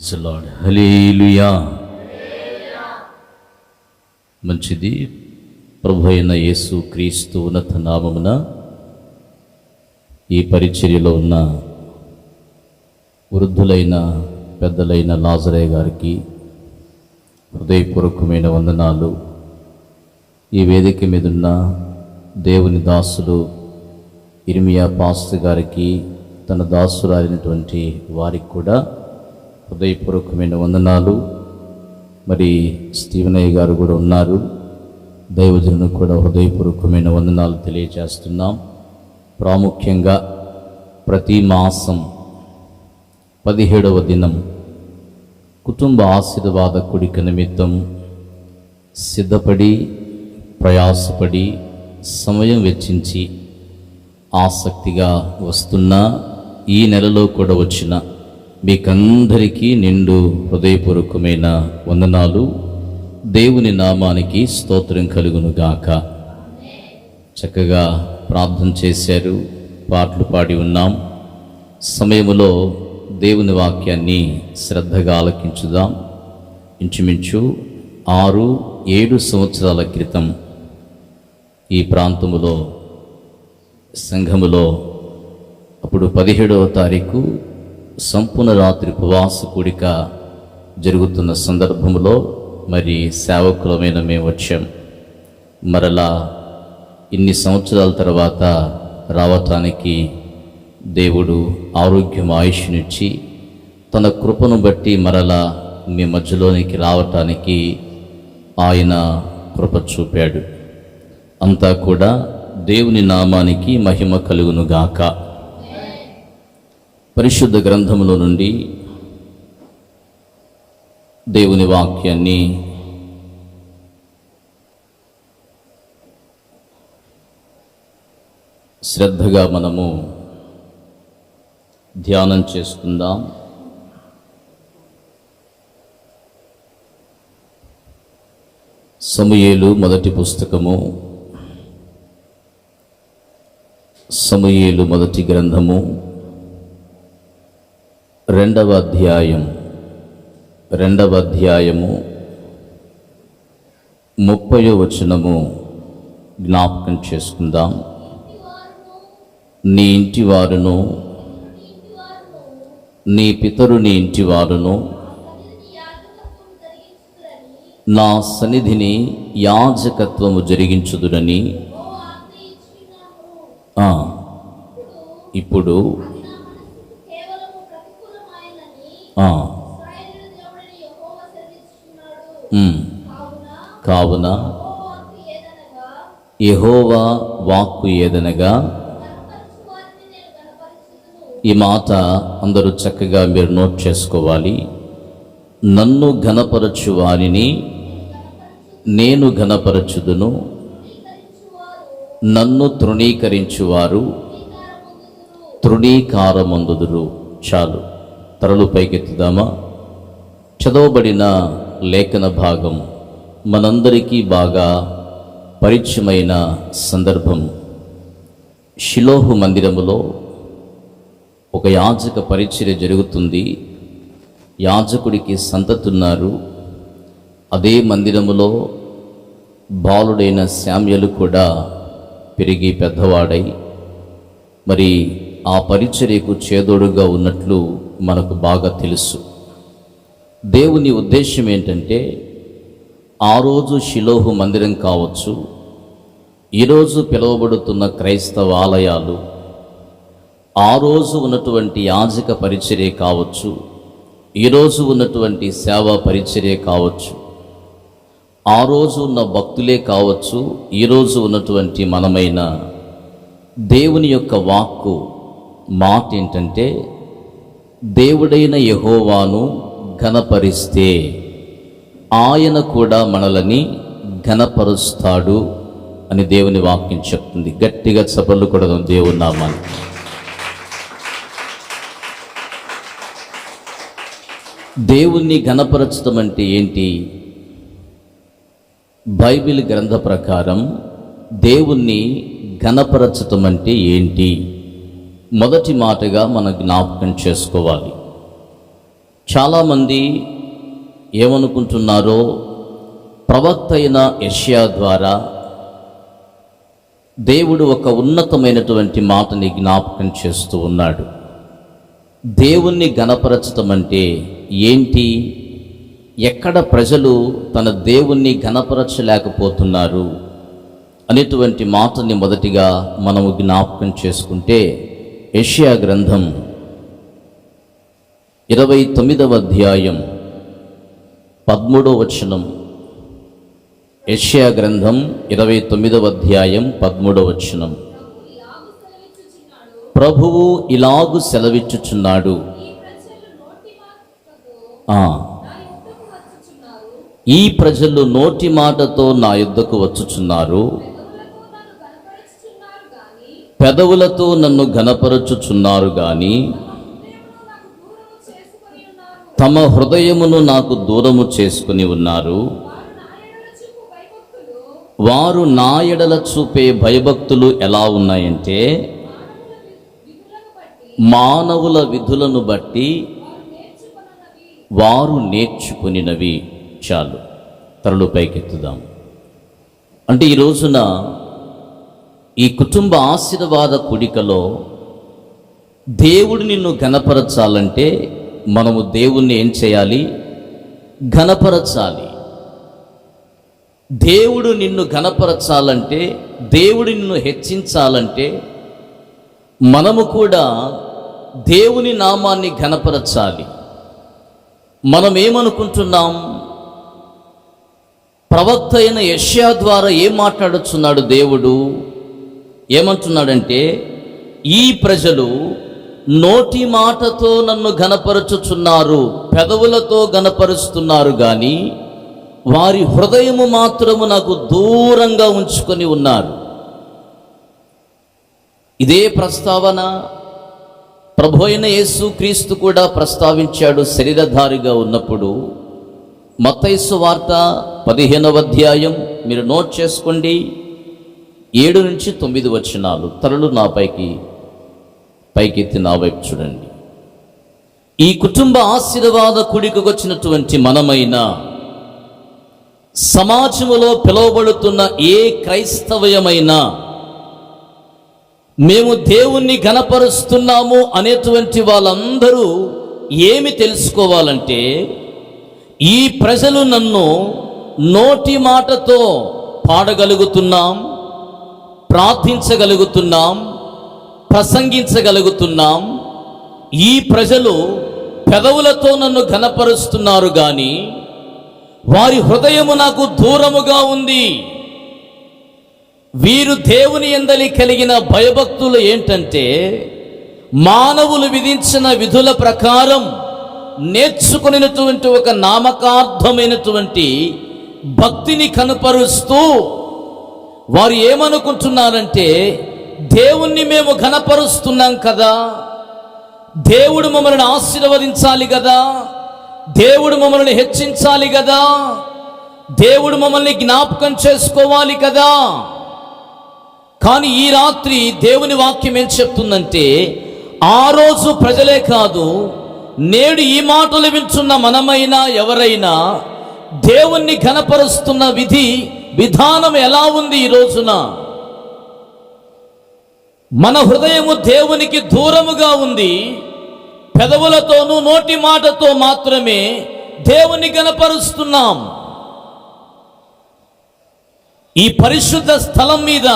హల్లెలూయా. మంచిది. ప్రభు అయిన యేసు క్రీస్తు ఉన్నత నామమున ఈ పరిచర్యలో ఉన్న వృద్ధులైన పెద్దలైన లాజరయ్య గారికి హృదయపూర్వకమైన వందనాలు. ఈ వేదిక మీద ఉన్న దేవుని దాసులు ఇర్మియా పాస్టర్ గారికి, తన దాసురాలినటువంటి వారికి కూడా హృదయపూర్వకమైన వందనాలు. మరి స్టీవెనయ్య గారు కూడా ఉన్నారు, దైవజనులకు కూడా హృదయపూర్వకమైన వందనాలు తెలియజేస్తున్నాం. ప్రాముఖ్యంగా ప్రతి మాసం 17వ దినం కుటుంబ ఆశీర్వాద కూడిక నిమిత్తం సిద్ధపడి ప్రయాసపడి సమయం వెచ్చించి ఆసక్తిగా వస్తున్న ఈ నెలలో కూడా వచ్చిన మీకందరికీ నిండు హృదయపూర్వకమైన వందనాలు. దేవుని నామానికి స్తోత్రం కలుగునుగాక. చక్కగా ప్రార్థన చేశారు, పాటలు పాడి ఉన్నాం. సమయములో దేవుని వాక్యాన్ని శ్రద్ధగా ఆలకించుదాం. ఇంచుమించు 6-7 సంవత్సరాల క్రితం ఈ ప్రాంతములో సంఘములో అప్పుడు 17వ తారీఖు సంపూర్ణ రాత్రి ఉపవాస కూడిక జరుగుతున్న సందర్భంలో మరి సేవకులమైన మేము వచ్చాం. మరలా ఇన్ని సంవత్సరాల తర్వాత రావటానికి దేవుడు ఆరోగ్యం ఆయుష్నిచ్చి తన కృపను బట్టి మరలా మీ మధ్యలోనికి రావటానికి ఆయన కృప చూపాడు. అంతా కూడా దేవుని నామానికి మహిమ కలుగునుగాక. పరిశుద్ధ గ్రంథములో నుండి దేవుని వాక్యాన్ని శ్రద్ధగా మనము ధ్యానం చేసుకుందాం. సమూయేలు మొదటి పుస్తకము, సమూయేలు మొదటి గ్రంథము 2వ అధ్యాయము 30వ వచనము జ్ఞాపకం చేసుకుందాం. నీ ఇంటి వారును నీ పితరుని ఇంటి వారును నా సన్నిధిని యాజకత్వము జరిగించుదురని ఇప్పుడు కావున యెహోవా వాక్కు ఏదనగా, ఈ మాట అందరూ చక్కగా మీరు నోట్ చేసుకోవాలి. నన్ను ఘనపరచు వారిని నేను ఘనపరచుదును, నన్ను తృణీకరించువారు తృణీకారమందుదురు. చాలు, తరలు పైకెత్తుదామా. చదవబడిన లేఖన భాగం మనందరికీ బాగా పరిచయమైన సందర్భం. షిలోహు మందిరములో ఒక యాజక పరిచర్య జరుగుతుంది. యాజకుడికి సంతతి ఉన్నారు. అదే మందిరములో బాలుడైన శామ్యూయలు కూడా పెరిగి పెద్దవాడై మరి ఆ పరిచర్యకు చేదోడుగా ఉన్నట్లు మనకు బాగా తెలుసు. దేవుని ఉద్దేశం ఏంటంటే, ఆ రోజు షిలోహు మందిరం కావచ్చు, ఈరోజు పిలువబడుతున్న క్రైస్తవ ఆలయాలు, ఆ రోజు ఉన్నటువంటి యాజక పరిచర్య కావచ్చు, ఈరోజు ఉన్నటువంటి సేవా పరిచర్య కావచ్చు, ఆ రోజు ఉన్న భక్తులే కావచ్చు, ఈరోజు ఉన్నటువంటి మనమైన దేవుని యొక్క వాక్కు మాట ఏంటంటే, దేవుడైన యెహోవాను ఘనపరిస్తే ఆయన కూడా మనలని ఘనపరుస్తాడు అని దేవుని వాక్యం చెప్తుంది. గట్టిగా చప్పట్లు కొడదాం దేవుని నామానికి. దేవుణ్ణి ఘనపరచడం అంటే ఏంటి? బైబిల్ గ్రంథ ప్రకారం దేవుణ్ణి ఘనపరచటం అంటే ఏంటి? మొదటి మాటగా మనం జ్ఞాపకం చేసుకోవాలి. చాలామంది ఏమనుకుంటున్నారో, ప్రవక్త అయిన యెషయా ద్వారా దేవుడు ఒక ఉన్నతమైనటువంటి మాటని జ్ఞాపకం చేస్తూ ఉన్నాడు. దేవుణ్ణి ఘనపరచటం అంటే ఏంటి? ఎక్కడ ప్రజలు తన దేవుణ్ణి ఘనపరచలేకపోతున్నారు అనేటువంటి మాటని మొదటిగా మనము జ్ఞాపకం చేసుకుంటే, యెషయా గ్రంథం 29వ అధ్యాయం 13వ వచనం. యెషయా గ్రంథం 29వ అధ్యాయం 13వ వచనం. ప్రభువు ఇలాగు సెలవిచ్చుచున్నాడు, ఈ ప్రజలు నోటి మాటతో నా యుద్ధకు వచ్చుచున్నారు, పెదవులతో నన్ను ఘనపరచుచున్నారు గాని తమ హృదయమును నాకు దూరము చేసుకుని ఉన్నారు. వారు నా ఎడల చూపే భయభక్తులు ఎలా ఉన్నాయంటే, మానవుల విధులను బట్టి వారు నేర్చుకునినవి. చాలు, తరలు పైకెత్తుదాం. అంటే ఈ రోజున ఈ కుటుంబ ఆశీర్వాద కూడికలో దేవుడు నిన్ను ఘనపరచాలంటే మనము దేవుణ్ణి ఏం చేయాలి? ఘనపరచాలి. దేవుడు నిన్ను ఘనపరచాలంటే, దేవుడు నిన్ను హెచ్చించాలంటే మనము కూడా దేవుని నామాన్ని ఘనపరచాలి. మనం ఏమనుకుంటున్నాం? ప్రవక్త అయిన యెషయా ద్వారా ఏం మాట్లాడుచున్నాడు దేవుడు? ఏమంటున్నాడంటే, ఈ ప్రజలు నోటి మాటతో నన్ను ఘనపరచుచున్నారు, పెదవులతో ఘనపరుస్తున్నారు గాని వారి హృదయము మాత్రము నాకు దూరంగా ఉంచుకొని ఉన్నారు. ఇదే ప్రస్తావన ప్రభు అయిన యేసు క్రీస్తు కూడా ప్రస్తావించాడు శరీరధారిగా ఉన్నప్పుడు. మత్తయి సువార్త 15వ అధ్యాయం, మీరు నోట్ చేసుకోండి, 7 నుంచి 9 వచనాలు. తరలు నా పైకెత్తి నా వైపు చూడండి. ఈ కుటుంబ ఆశీర్వాద కూడికకు వచ్చినటువంటి మనమైనా, సమాజములో పిలువబడుతున్న ఏ క్రైస్తవయమైనా, మేము దేవుణ్ణి ఘనపరుస్తున్నాము అనేటువంటి వాళ్ళందరూ ఏమి తెలుసుకోవాలంటే, ఈ ప్రజలు నన్ను నోటి మాటతో పాడగలుగుతున్నాం, ప్రార్థించగలుగుతున్నాం, ప్రసంగించగలుగుతున్నాం. ఈ ప్రజలు పెదవులతో నన్ను ఘనపరుస్తున్నారు గాని వారి హృదయము నాకు దూరముగా ఉంది. వీరు దేవుని యందలి కలిగిన భయభక్తులు ఏంటంటే, మానవులు విధించిన విధుల ప్రకారం నేర్చుకునేటువంటి ఒక నామకార్థమైనటువంటి భక్తిని కనపరుస్తూ వారు ఏమనుకుంటున్నారంటే, దేవుణ్ణి మేము ఘనపరుస్తున్నాం కదా, దేవుడు మమ్మల్ని ఆశీర్వదించాలి కదా, దేవుడు మమ్మల్ని హెచ్చించాలి కదా, దేవుడు మమ్మల్ని జ్ఞాపకం చేసుకోవాలి కదా. కానీ ఈ రాత్రి దేవుని వాక్యం ఏం చెప్తుందంటే, ఆ రోజు ప్రజలే కాదు, నేడు ఈ మాటలు వింటున్న మనమైనా ఎవరైనా దేవుణ్ణి ఘనపరుస్తున్న విధానం ఎలా ఉంది? ఈ రోజున మన హృదయము దేవునికి దూరముగా ఉంది. పెదవులతోనూ నోటి మాటతో మాత్రమే దేవుని ఘనపరుస్తున్నాం. ఈ పరిశుద్ధ స్థలం మీద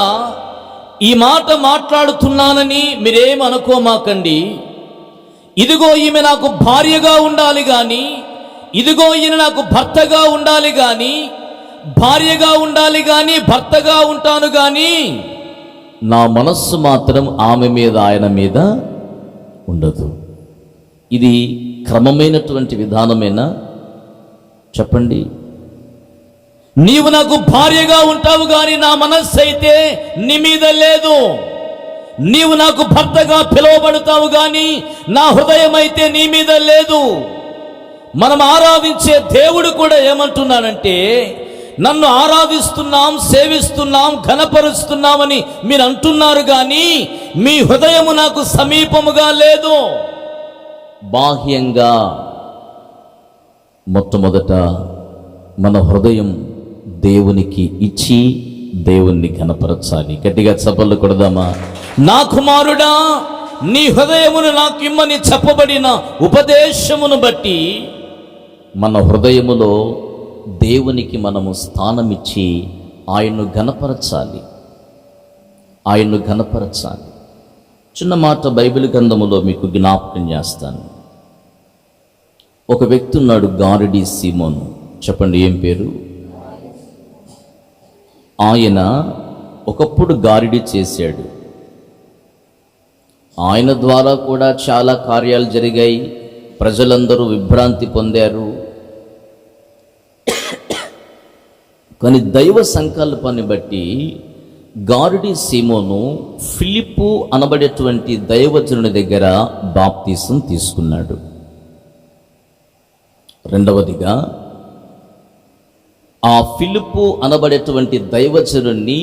ఈ మాట మాట్లాడుతున్నానని మీరేం అనుకోమాకండి. ఇదిగో ఈమె నాకు భార్యగా ఉండాలి కానీ, ఇదిగో ఈయన నాకు భర్తగా ఉండాలి కానీ, భార్యగా ఉండాలి కానీ, భర్తగా ఉంటాను కానీ నా మనస్సు మాత్రం ఆమె మీద, ఆయన మీద ఉండదు. ఇది క్రమమైనటువంటి విధానమేనా? చెప్పండి. నీవు నాకు భార్యగా ఉంటావు కానీ నా మనస్సు అయితే నీ మీద లేదు. నీవు నాకు భర్తగా పిలువబడతావు కానీ నా హృదయం అయితే నీ మీద లేదు. మనం ఆరాధించే దేవుడు కూడా ఏమంటున్నాడంటే, నన్ను ఆరాధిస్తున్నాం, సేవిస్తున్నాం, ఘనపరుస్తున్నామని మీరు అంటున్నారు కానీ మీ హృదయము నాకు సమీపముగా లేదు. బాహ్యంగా మొట్టమొదట మన హృదయం దేవునికి ఇచ్చి దేవుణ్ణి కనపరచాలి. గట్టిగా చప్పట్లు కొడదామా? నా కుమారుడా, నీ హృదయమును నాకు ఇమ్మని చెప్పబడిన ఉపదేశమును బట్టి మన హృదయములో దేవునికి మనము స్థానమిచ్చి ఆయన్ను ఘనపరచాలి. ఆయన్ను ఘనపరచాలి. చిన్న మాట బైబిల్ గ్రంథములో మీకు జ్ఞాపకం చేస్తాను. ఒక వ్యక్తి ఉన్నాడు, గారడీ సీమోను. చెప్పండి, ఏం పేరు? ఆయన ఒకప్పుడు గారడీ చేశాడు. ఆయన ద్వారా కూడా చాలా కార్యాలు జరిగాయి. ప్రజలందరూ విభ్రాంతి పొందారు. కానీ దైవ సంకల్పాన్ని బట్టి గారడీ సీమోను ఫిలిప్పు అనబడేటువంటి దైవజనుని దగ్గర బాప్తీసం తీసుకున్నాడు. రెండవదిగా ఆ ఫిలిప్పు అనబడేటువంటి దైవజనుని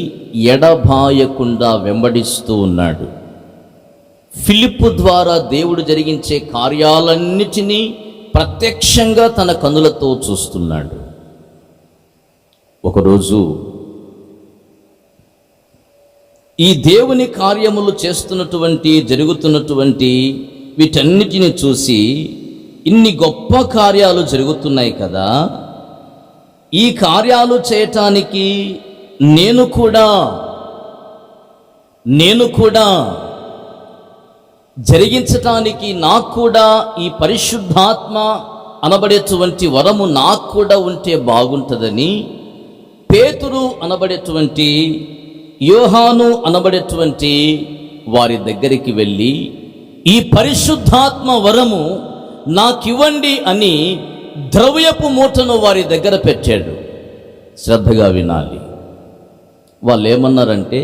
ఎడబాయకుండా వెంబడిస్తూ ఉన్నాడు. ఫిలిప్పు ద్వారా దేవుడు జరిగించే కార్యాలన్నిటినీ ప్రత్యక్షంగా తన కనులతో చూస్తున్నాడు. ఒకరోజు ఈ దేవుని కార్యములు జరుగుతున్నటువంటి వీటన్నిటిని చూసి, ఇన్ని గొప్ప కార్యాలు జరుగుతున్నాయి కదా, ఈ కార్యాలు చేయటానికి నేను కూడా జరిగించటానికి నాకు కూడా ఈ పరిశుద్ధాత్మ అనబడేటువంటి వరము నాకు కూడా ఉంటే బాగుంటుందని పేతురు అనబడేటువంటి, యోహాను అనబడేటువంటి వారి దగ్గరికి వెళ్ళి, ఈ పరిశుద్ధాత్మ వరము నాకివ్వండి అని ద్రవ్యపు మూటను వారి దగ్గర పెట్టాడు. శ్రద్ధగా వినాలి. వాళ్ళు ఏమన్నారంటే,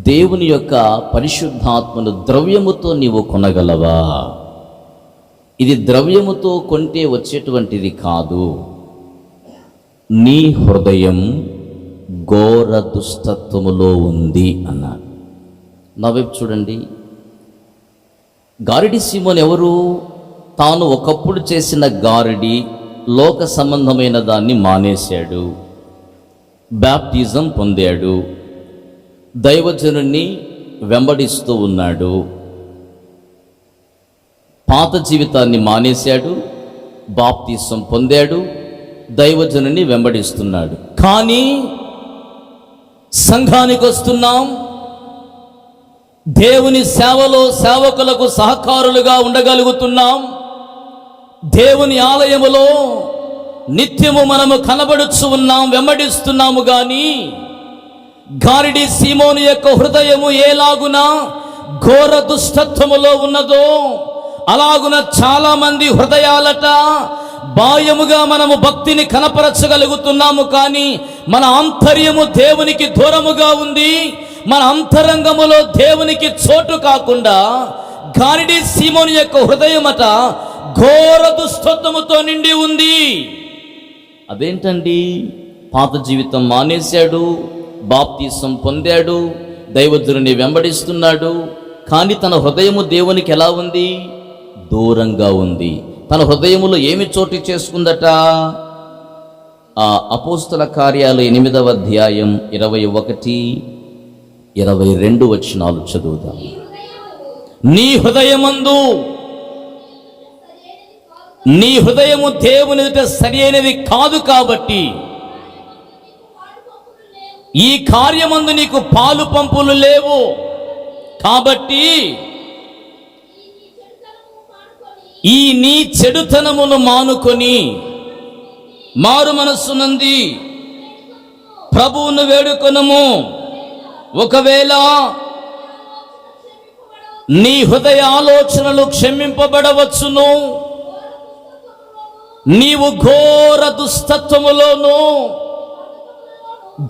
దేవుని యొక్క పరిశుద్ధాత్మను ద్రవ్యముతో నీవు కొనగలవా? ఇది ద్రవ్యముతో కొంటే వచ్చేటువంటిది కాదు. నీ హృదయం ఘోర దుష్టత్వములో ఉంది అన్నారు. నా వైపు చూడండి. గారడీ సీమోను ఎవరు? తాను ఒకప్పుడు చేసిన గారడీ, లోక సంబంధమైన దాన్ని మానేశాడు, బాప్టిజం పొందాడు, దైవజనుణ్ణి వెంబడిస్తూ ఉన్నాడు. పాత జీవితాన్ని మానేశాడు, బాప్తిసం పొందాడు, దైవజనుని వెంబడిస్తున్నాడు. కానీ సంఘానికి వస్తున్నాం, దేవుని సేవలో సేవకులకు సహకారులుగా ఉండగలుగుతున్నాం, దేవుని ఆలయములో నిత్యము మనము కనబడుచు ఉన్నాం, వెంబడిస్తున్నాము. కానీ గారడీ సీమోను యొక్క హృదయము ఎలాగున ఘోర దుష్టత్వములో ఉన్నదో అలాగున చాలా మంది హృదయాలట బాహ్యముగా మనము భక్తిని కనపరచగలుగుతున్నాము, కానీ మన ఆంతర్యము దేవునికి దూరముగా ఉంది. మన అంతరంగములో దేవునికి చోటు కాకుండా గారడీ సీమోను యొక్క హృదయమట ఘోర దుష్టత్వముతో నిండి ఉంది. అదేంటండి? పాత జీవితం మానేశాడు, బాప్తిసం పొందాడు, దైవజనుని వెంబడిస్తున్నాడు, కానీ తన హృదయము దేవునికి ఎలా ఉంది? దూరంగా ఉంది. తన హృదయములో ఏమి చోటు చేసుకుందట? ఆ అపోస్తల కార్యాలు 8వ అధ్యాయం 21-22 వచనాలు చదువుదాం. నీ హృదయము దేవుని ఎదుట సరి అయినది కాదు కాబట్టి ఈ కార్యమందు నీకు పాలు పంపులు లేవు. కాబట్టి ఈ నీ చెడుతనమును మానుకొని మారు మనస్సునంది ప్రభువును వేడుకొనుము. ఒకవేళ నీ హృదయ ఆలోచనలు క్షమింపబడవచ్చును, నీవు ఘోర దుష్టత్వములోను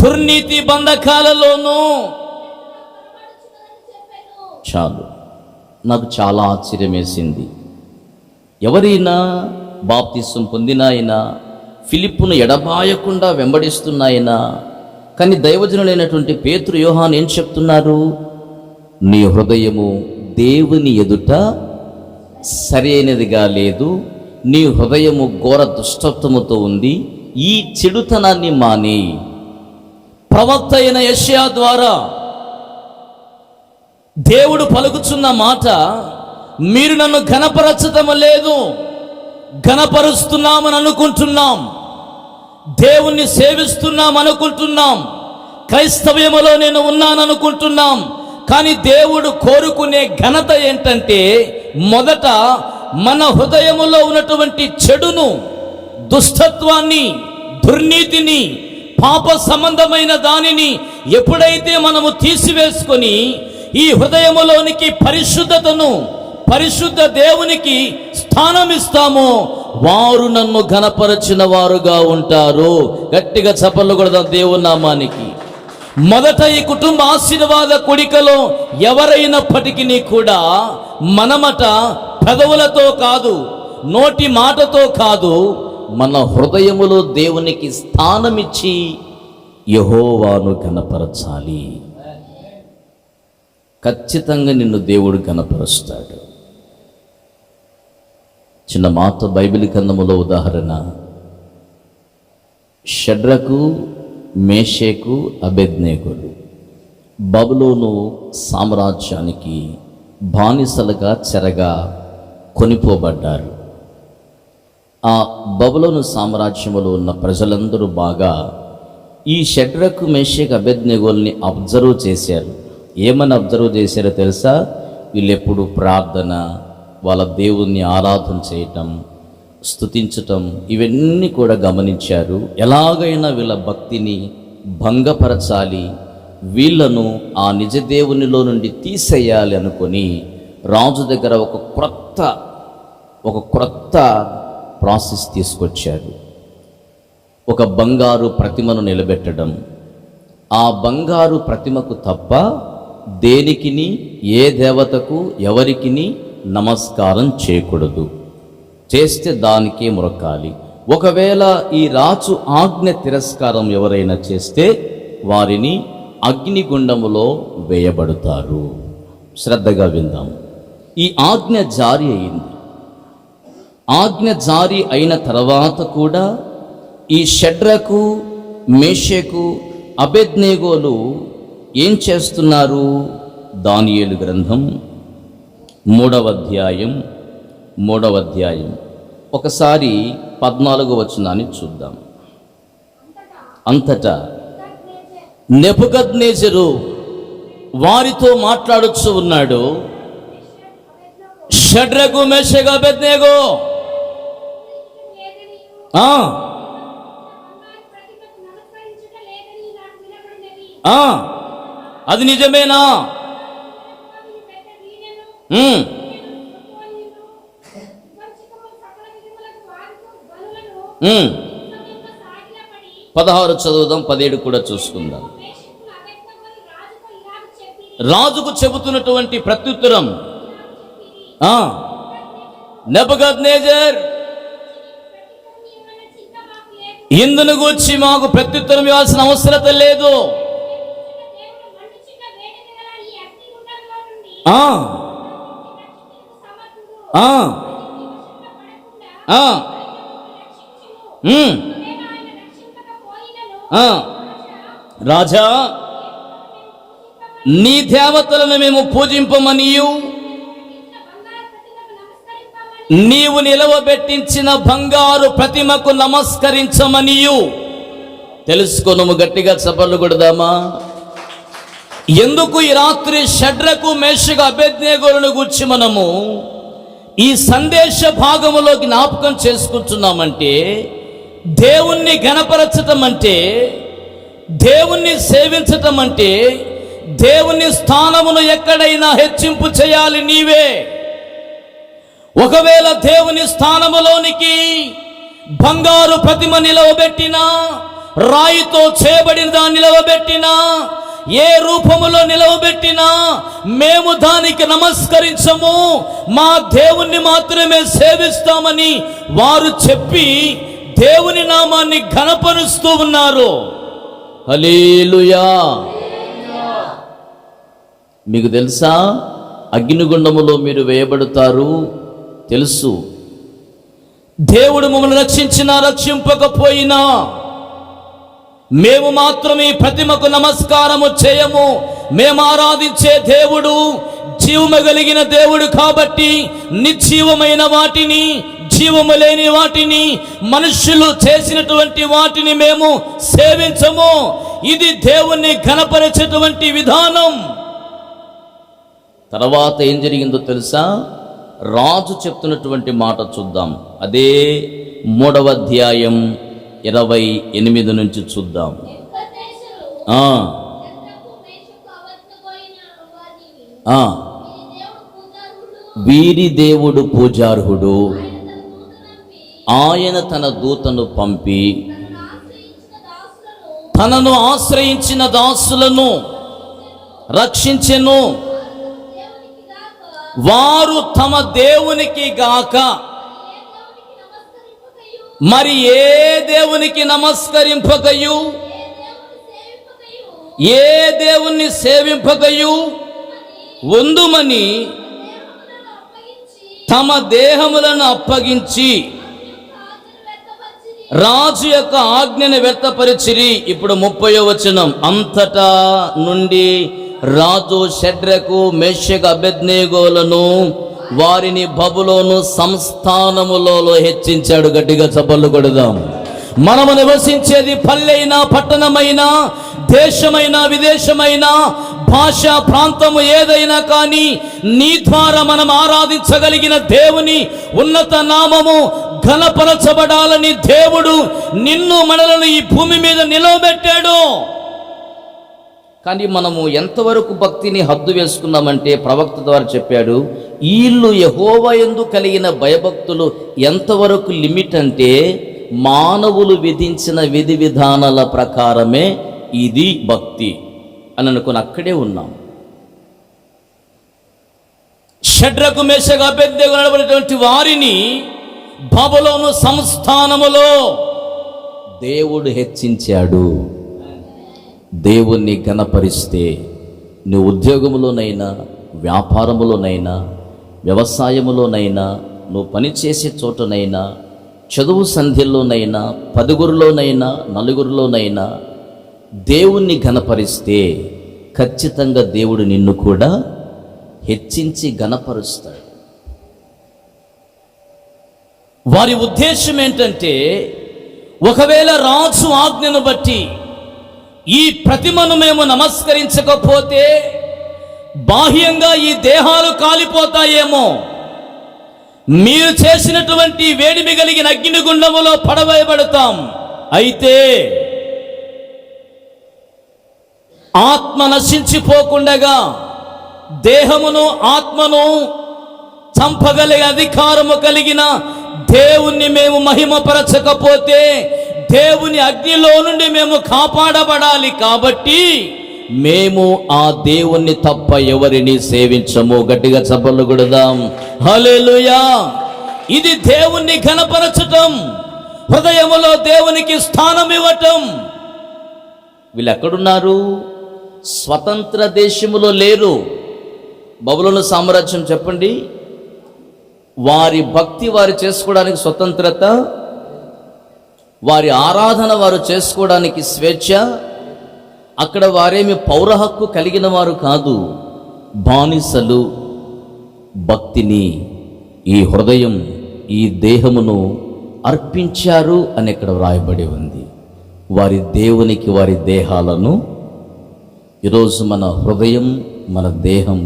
దుర్నీతి బంధకాలలోను. చాలు. నాకు చాలా ఆశ్చర్యం వేసింది. ఎవరైనా బాప్తిసం పొందినాయనా, ఫిలిప్పును ఎడబాయకుండా వెంబడిస్తున్నాయనా, కానీ దైవజనులైనటువంటి పేతురు, యోహాను ఏం చెప్తున్నారు? నీ హృదయము దేవుని ఎదుట సరైనదిగా లేదు, నీ హృదయము ఘోర దుష్టత్వముతో ఉంది, ఈ చెడుతనాన్ని మాని. ప్రవక్త అయిన యెషయా ద్వారా దేవుడు పలుకుచున్న మాట, మీరు నన్ను ఘనపరచటం లేదు, ఘనపరుస్తున్నామని అనుకుంటున్నాం, దేవుణ్ణి సేవిస్తున్నాం అనుకుంటున్నాం, క్రైస్తవ్యములో నేను ఉన్నాను అనుకుంటున్నాం. కానీ దేవుడు కోరుకునే ఘనత ఏంటంటే, మొదట మన హృదయములో ఉన్నటువంటి చెడును, దుష్టత్వాన్ని, దుర్నీతిని, పాప సంబంధమైన దానిని ఎప్పుడైతే మనము తీసివేసుకొని ఈ హృదయములోనికి పరిశుద్ధతను, పరిశుద్ధ దేవునికి స్థానం ఇస్తామో, వారు నన్ను ఘనపరచిన వారుగా ఉంటారు. గట్టిగా చప్పట్లు కొడదాం దేవుని నామానికి. మొదట ఈ కుటుంబ ఆశీర్వాద కూడికలో ఎవరైనప్పటికీ కూడా మనమట పెదవులతో కాదు, నోటి మాటతో కాదు, మన హృదయములో దేవునికి స్థానమిచ్చి యెహోవాను ఘనపరచాలి. ఖచ్చితంగా నిన్ను దేవుడు ఘనపరుస్తాడు. చిన్న మాట బైబిల్ గ్రంథములో ఉదాహరణ, షడ్రకు, మేషేకు, అబేద్నెగోలు బబులోను సామ్రాజ్యానికి బానిసలుగా చెరగా కొనిపోబడ్డారు. ఆ బబులోను సామ్రాజ్యములో ఉన్న ప్రజలందరూ బాగా ఈ షడ్రకు, మేషేకు, అబేద్నెగోల్ని అబ్జర్వ్ చేశారు. ఏమని అబ్జర్వ్ చేశారో తెలుసా? వీళ్ళెప్పుడు ప్రార్థన, వాళ్ళ దేవుణ్ణి ఆరాధన చేయటం, స్తుతించటం, ఇవన్నీ కూడా గమనించారు. ఎలాగైనా వీళ్ళ భక్తిని భంగపరచాలి, వీళ్ళను ఆ నిజ దేవునిలో నుండి తీసేయాలి అనుకొని రాజు దగ్గర ఒక క్రొత్త ప్రాసెస్ తీసుకొచ్చారు. ఒక బంగారు ప్రతిమను నిలబెట్టడం. ఆ బంగారు ప్రతిమకు తప్ప దేనికిని, ఏ దేవతకు, ఎవరికిని నమస్కారం చేయకూడదు. చేస్తే దానికే మొరకాలి. ఒకవేళ ఈ రాజు ఆజ్ఞ తిరస్కారం ఎవరైనా చేస్తే వారిని అగ్నిగుండములో వేయబడతారు. శ్రద్ధగా విందాం. ఈ ఆజ్ఞ జారీ అయింది. ఆజ్ఞ జారీ అయిన తర్వాత కూడా ఈ షడ్రకు, మేషేకు, అబేద్నెగోలు ఏం చేస్తున్నారు? దానియేలు గ్రంథం 3వ అధ్యాయం ఒకసారి 14వ వచనాన్ని చూద్దాం. అంతటా నెబుకద్నెజరు వారితో మాట్లాడుచూ ఉన్నాడు, షడ్రకు, మేషకు, అబేద్నెగో, అది నిజమేనా? పదహారు చదువుదాం, 17 కూడా చూసుకుందాం. రాజుకు చెబుతున్నటువంటి ప్రత్యుత్తరం, నెబుకద్నెజర్, ఇందును గూర్చి మాకు ప్రత్యుత్తరం ఇవ్వాల్సిన అవసరత లేదు. రాజా, నీ దేవతలను మేము పూజింపమనియు, నీవు నిలవబెట్టించిన బంగారు ప్రతిమకు నమస్కరించమనియు తెలుసుకొనుము. గట్టిగా చప్పట్లు కొడదామా? ఎందుకు ఈ రాత్రి షడ్రకు, మేషకు, అబేద్నెగోలను గూర్చి మనము ఈ సందేశ భాగములో జ్ఞాపకం చేసుకుంటున్నామంటే, దేవుణ్ణి ఘనపరచటం అంటే, దేవుణ్ణి సేవించటం అంటే, దేవుని స్థానమును ఎక్కడైనా హెచ్చింపు చేయాలి నీవే. ఒకవేళ దేవుని స్థానములోనికి బంగారు ప్రతిమ నిలవబెట్టినా, రాయితో చేయబడిన దాన్ని నిలవబెట్టినా, ఏ రూపములో నిలవబెట్టినా మేము దానికి నమస్కరించము, మా దేవుణ్ణి మాత్రమే సేవిస్తామని వారు చెప్పి దేవుని నామాన్ని ఘనపరుస్తూ ఉన్నారు. హల్లెలూయా. మీకు తెలుసా, అగ్నిగుండములో మీరు వేయబడతారు తెలుసు. దేవుడు మమ్మల్ని రక్షించినా రక్షింపకపోయినా మేము మాత్రం ఈ ప్రతిమకు నమస్కారము చేయము. మేము ఆరాధించే దేవుడు జీవము కలిగిన దేవుడు కాబట్టి నిర్జీవమైన వాటిని, జీవము లేని వాటిని, మనుష్యులు చేసినటువంటి వాటిని మేము సేవించము. ఇది దేవుణ్ణి ఘనపరిచేటువంటి విధానం. తర్వాత ఏం జరిగిందో తెలుసా? రాజు చెప్తున్నటువంటి మాట చూద్దాం. అదే 3వ అధ్యాయం 28 నుంచి చూద్దాం. వీరి దేవుడు పూజార్హుడు, ఆయన తన దూతను పంపి తనను ఆశ్రయించిన దాసులను రక్షించెను. వారు తమ దేవునికి గాక మరి ఏ దేవునికి నమస్కరింపకయు, ఏ దేవుణ్ణి సేవింపకయు ఉందుమని తమ దేహములను అప్పగించి రాజు యొక్క ఆజ్ఞను వ్యర్థపరిచిరి. ఇప్పుడు 30వ వచనం. అంతటా నుండి రాజు షడ్రకు, మేషకు, అబేద్నెగోలను వారిని బబులోను సంస్థానములో హెచ్చించాడు. గట్టిగా చప్పట్లు కొడదాం. మనము నివసించేది పల్లెైనా పట్టణమైనా, దేశమైనా విదేశమైనా, భాష ప్రాంతము ఏదైనా కానీ నీ ద్వారా మనం ఆరాధించగలిగిన దేవుని ఉన్నత నామము ఘనపరచబడాలని దేవుడు నిన్ను మనలను ఈ భూమి మీద నిలవబెట్టాడు. కానీ మనము ఎంతవరకు భక్తిని హద్దు వేసుకున్నామంటే ప్రవక్త ద్వారా చెప్పాడు, వీళ్ళు యెహోవా యందు కలిగిన భయభక్తులు ఎంతవరకు లిమిట్ అంటే మానవులు విధించిన విధి విధానాల ప్రకారమే ఇది భక్తి అని అనుకుని అక్కడే ఉన్నాం. షడ్రకు, మేషకు, అబేద్నెగో అనబడినటువంటి వారిని బబులోను సంస్థానములో దేవుడు హెచ్చించాడు. దేవుణ్ణి ఘనపరిస్తే నువ్వు ఉద్యోగములోనైనా, వ్యాపారములోనైనా, వ్యవసాయములోనైనా, నువ్వు పనిచేసే చోటనైనా, చదువు సంధ్యలోనైనా, 10గురిలోనైనా, 4గురిలోనైనా దేవుణ్ణి ఘనపరిస్తే ఖచ్చితంగా దేవుడు నిన్ను కూడా హెచ్చించి ఘనపరుస్తాడు. వారి ఉద్దేశం ఏంటంటే, ఒకవేళ రాజు ఆజ్ఞను బట్టి ఈ ప్రతిమను మేము నమస్కరించకపోతే బాహ్యంగా ఈ దేహాలు కాలిపోతాయేమో, మీరు చేసినటువంటి వేడిమి కలిగిన అగ్నిగుండములో పడవేయబడతాం. అయితే ఆత్మ నశించిపోకుండగా దేహమును ఆత్మను చంపగలిగే అధికారము కలిగిన దేవుణ్ణి మేము మహిమపరచకపోతే దేవుని అగ్నిలో నుండి మేము కాపాడబడాలి. కాబట్టి మేము ఆ దేవుణ్ణి తప్ప ఎవరిని సేవించము. గట్టిగా చప్పట్లు కొడదాం. హల్లెలూయా. ఇది దేవుణ్ణి ఘనపరచటం, హృదయములో దేవునికి స్థానం ఇవ్వటం. వీళ్ళు ఎక్కడున్నారు? స్వతంత్ర దేశములో లేరు. బబులోను సామ్రాజ్యం చెప్పండి, వారి భక్తి వారు చేసుకోవడానికి స్వతంత్రత, వారి ఆరాధన వారు చేసుకోవడానికి స్వేచ్ఛ. అక్కడ వారేమి పౌర హక్కు కలిగిన వారు కాదు, బానిసలు. భక్తిని, ఈ హృదయం, ఈ దేహమును అర్పించారు అని ఇక్కడ వ్రాయబడి ఉంది. వారి దేవునికి వారి దేహాలను, ఈరోజు మన హృదయం, మన దేహం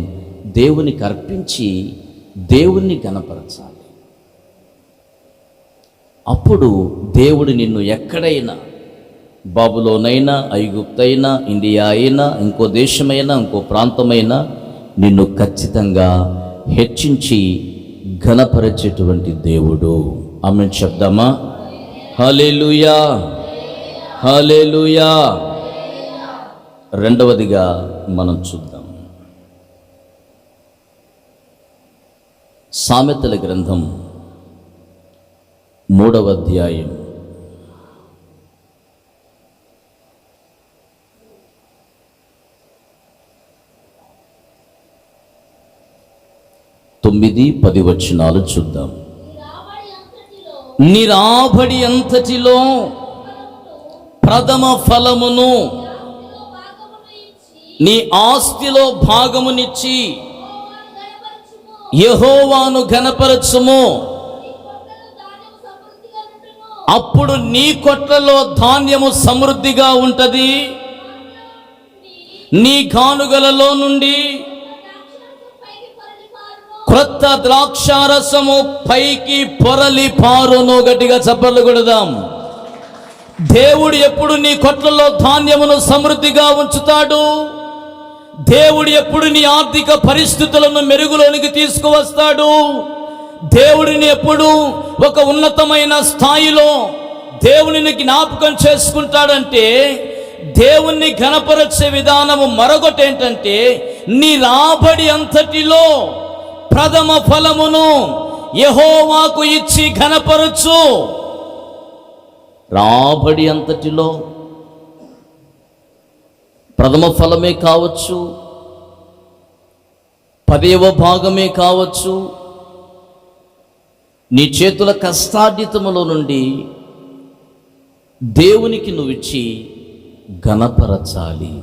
దేవునికి అర్పించి దేవుణ్ణి ఘనపరచాలి. అప్పుడు దేవుడు నిన్ను ఎక్కడైనా, బాబులోనైనా, ఐగుప్తైనా, ఇండియా అయినా, ఇంకో దేశమైనా, ఇంకో ప్రాంతమైనా నిన్ను ఖచ్చితంగా హెచ్చించి ఘనపరచేటువంటి దేవుడు. ఆమేన్ చెప్దామా? హల్లెలూయా, హల్లెలూయా. రెండవదిగా మనం చూద్దాం, సామెతల గ్రంథం 3వ అధ్యాయం 9-10 వచనాలు చూద్దాం. నీ రాబడి అంతటిలో ప్రథమ ఫలమును నీ ఆస్తిలో భాగమునిచ్చి యెహోవాను ఘనపరచుము. అప్పుడు నీ కొట్లలో ధాన్యము సమృద్ధిగా ఉంటది, నీ గానుగలలో నుండి క్రొత్త ద్రాక్షారసము పైకి పొరలి పారును. గట్టిగా చప్పట్లు కొడదాం. దేవుడు ఎప్పుడు నీ కొట్లలో ధాన్యమును సమృద్ధిగా ఉంచుతాడు. దేవుడు ఎప్పుడు నీ ఆర్థిక పరిస్థితులను మెరుగులోనికి తీసుకువస్తాడు. దేవుడిని ఎప్పుడు ఒక ఉన్నతమైన స్థాయిలో దేవునిని జ్ఞాపకం చేసుకుంటాడంటే, దేవుణ్ణి ఘనపరచే విధానము మరొకటి ఏంటంటే, నీ రాబడి అంతటిలో ప్రథమ ఫలమును యెహోవాకు ఇచ్చి ఘనపరచు. రాబడి అంతటిలో ప్రథమ ఫలమే కావచ్చు, 10వ భాగమే కావచ్చు, నీ చేతుల కష్టార్జితములో నుండి దేవునికి నువ్విచ్చి ఘనపరచాలి.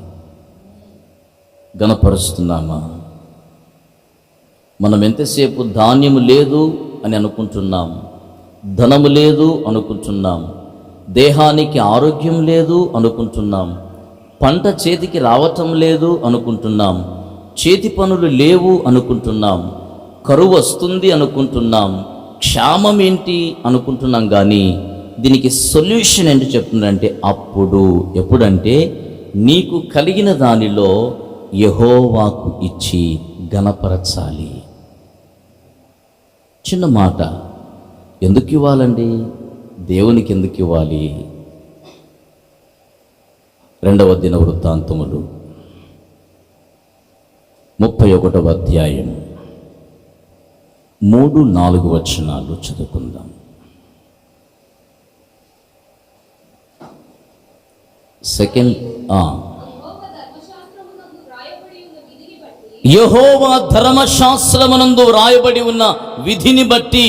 ఘనపరుస్తున్నామా? మనం ఎంతసేపు ధాన్యము లేదు అని అనుకుంటున్నాం, ధనము లేదు అనుకుంటున్నాం, దేహానికి ఆరోగ్యం లేదు అనుకుంటున్నాం, పంట చేతికి రావటం లేదు అనుకుంటున్నాం, చేతి పనులు లేవు అనుకుంటున్నాం, కరువు వస్తుంది అనుకుంటున్నాం, క్షామం ఏంటి అనుకుంటున్నాం. కానీ దీనికి సొల్యూషన్ ఏంటి చెప్తుందంటే, అప్పుడు ఎప్పుడంటే నీకు కలిగిన దానిలో యెహోవాకు ఇచ్చి ఘనపరచాలి. చిన్న మాట, ఎందుకు ఇవ్వాలండి? దేవునికి ఎందుకు ఇవ్వాలి? 2వ దినవృత్తాంతములు 31వ అధ్యాయం 3-4 వచనాలు చదువుకుందాం. యెహోవా ధర్మశాస్త్రమునందు వ్రాయబడి ఉన్న విధిని బట్టి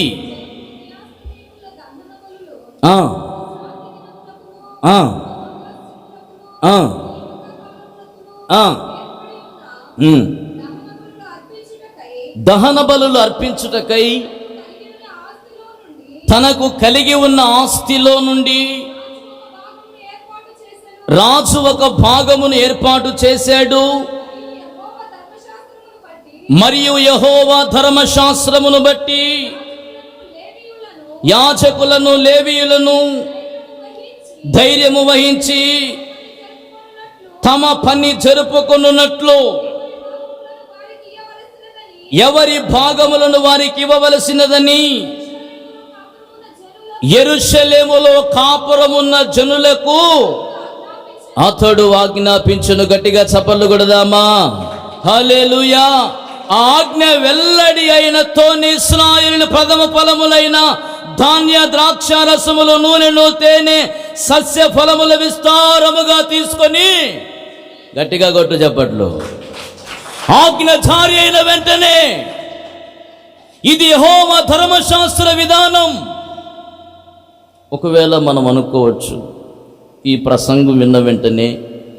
దహన బలులు అర్పించుటకై తనకు కలిగి ఉన్న ఆస్తిలో నుండి రాజు ఒక భాగమును ఏర్పాటు చేశాడు. మరియు యెహోవా ధర్మశాస్త్రమును బట్టి యాజకులను లేవీయులను ధైర్యము వహించి తమ పని జరుపుకొనున్నట్లు ఎవరి భాగములను వారికి ఇవ్వవలసినదని యెరూషలేములో కాపురమున్న జనులకు అతడు ఆజ్ఞాపించును. గట్టిగా చప్పట్లు కొడదామా? హల్లెలూయా. ఆజ్ఞ వెల్లడి అయినతోని ఇశ్రాయేలు ప్రథమ ఫలములైన ధాన్య ద్రాక్షారసములు నూనెను తేనె సస్య ఫలముల విస్తారముగా తీసుకొని, గట్టిగా కొట్టు చప్పట్లు. ఆజ్ఞ జారీ అయిన వెంటనే ఇది యెహోవా ధర్మశాస్త్ర విధానం. ఒకవేళ మనం అనుకోవచ్చు, ఈ ప్రసంగం విన్న వెంటనే,